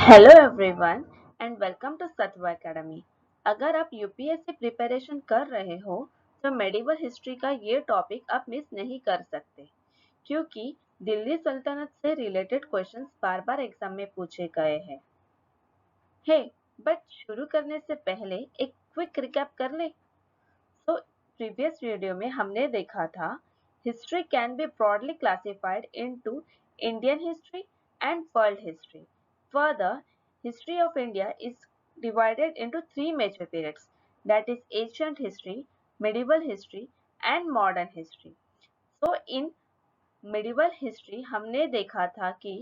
Hello everyone and welcome to Sattva Academy. अगर आप UPSC preparation कर रहे हो तो मेडिवल हिस्ट्री का ये टॉपिक आप मिस नहीं कर सकते, क्योंकि दिल्ली सल्तनत से रिलेटेड क्वेश्चंस बार बार एग्जाम में पूछे गए हैं। हे, बट शुरू करने से पहले एक क्विक रिकैप कर ले। तो प्रीवियस वीडियो में हमने देखा था history can be broadly classified into Indian history and world history. Further, history of India is divided into three major periods, that is ancient history, medieval history and modern history. So in medieval history हमने देखा था कि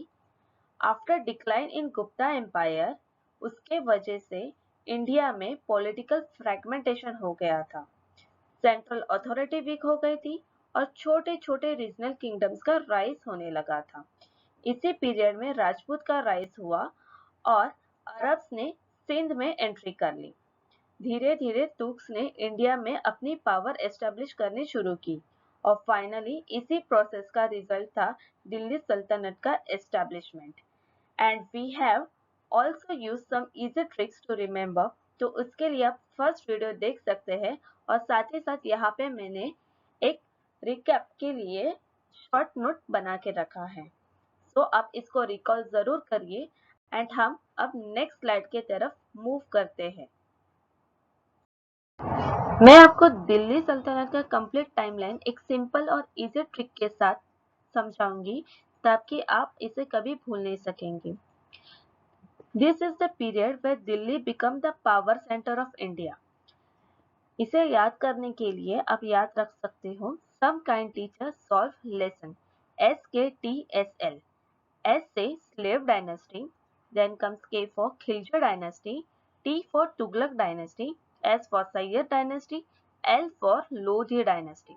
after decline in Gupta empire उसके वजह से India में political fragmentation हो गया था, सेंट्रल अथॉरिटी वीक हो गई थी और छोटे छोटे रीजनल किंगडम्स का राइज होने लगा था। इसी पीरियड में राजपूत का राइज हुआ और अरब्स ने सिंध में एंट्री कर ली। धीरे धीरे तुर्क्स ने इंडिया में अपनी पावर एस्टेब्लिश करनी शुरू की और फाइनली इसी प्रोसेस का रिजल्ट था दिल्ली सल्तनत का establishment. And we have also use some easy tricks to remember, तो उसके लिए आप फर्स्ट वीडियो देख सकते हैं और साथ ही साथ यहाँ पे मैंने एक रिकैप के लिए शॉर्ट नोट बना के रखा है, तो आप इसको रिकॉल जरूर करिए। एंड हम अब नेक्स्ट स्लाइड के तरफ मूव करते हैं। मैं आपको दिल्ली सल्तनत का कंप्लीट टाइमलाइन एक सिंपल और इजी ट्रिक के साथ समझाऊंगी ताकि आप इसे कभी भूल नहीं सकेंगे। This is the period where Delhi become the power centre of India. इसे याद करने के लिए आप याद रख सकते हो some kind teacher solve lesson, SKTSL. S say slave dynasty, then comes K for Khilji dynasty, T for Tughlaq dynasty, S for Sayyid dynasty, L for Lodhi dynasty.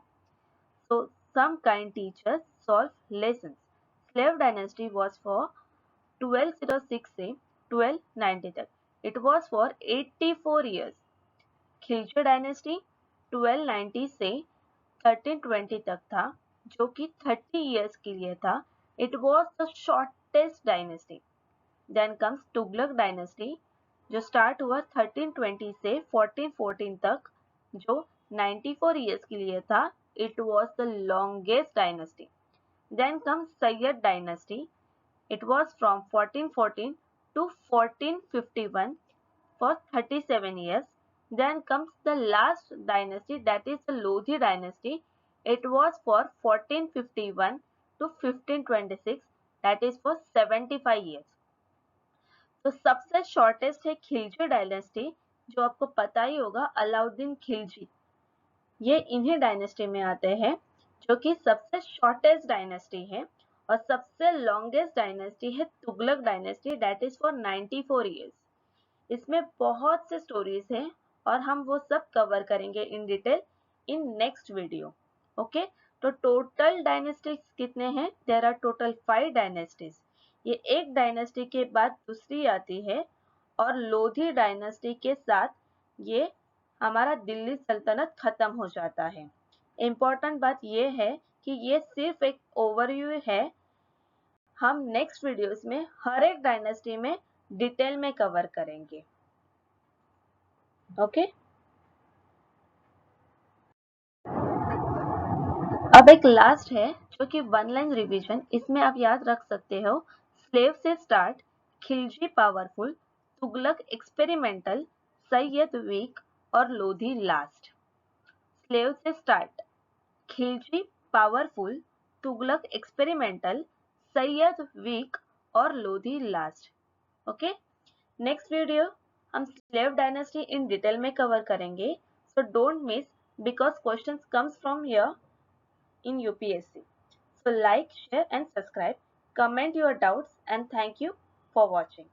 So some kind teachers solve lessons. Slave dynasty was for 1206 से 1290 तक. It was for 84 years. Khilji dynasty 1290 से 1320 तक था, जो कि 30 years के लिए था. It was the shortest dynasty. Then comes Tughlaq dynasty, जो स्टार्ट हुआ 1320 से 1414 तक, जो 94 years के लिए था. It was the longest dynasty. Then comes Syed dynasty. It was from 1414 to 1451 for 37 years. Then comes the last dynasty, that is the Lodhi dynasty. It was for 1451 to 1526, that is for 75 years. तो सबसे shortest है Khilji dynasty, जो आपको पता ही होगा अलाउद्दीन खिलजी, ये इन्हीं dynasty में आते हैं, जो कि सबसे शॉर्टेस्ट डायनेस्टी है। और सबसे लॉन्गेस्ट डायनेस्टी है Tughlaq dynasty, that is for 94 years. इसमें बहुत से स्टोरीज हैं और हम वो सब कवर करेंगे in detail in next video. Okay, तो टोटल डायनेस्टीज कितने हैं? There are total 5 dynasties. ये एक डायनेस्टी के बाद दूसरी आती है और लोधी डायनेस्टी के साथ ये हमारा दिल्ली सल्तनत खत्म हो जाता है। इम्पोर्टेंट बात ये है कि ये सिर्फ एक ओवरव्यू है, हम नेक्स्ट वीडियोस में हर एक डायनेस्टी में डिटेल में कवर करेंगे। ओके, अब एक लास्ट है जो कि वन लाइन रिवीजन, इसमें आप याद रख सकते हो स्लेव से start, Khilji powerful, Tughlaq experimental, Sayyid weak और लोधी लास्ट। स्लेव से start, Khilji powerful, Tughlaq experimental, Sayyid weak और Lodhi last. Okay, next video हम स्लेव डायनेस्टी इन डिटेल में कवर करेंगे, so don't miss because questions comes from here in UPSC. So like, share and subscribe. Comment your doubts and thank you for watching.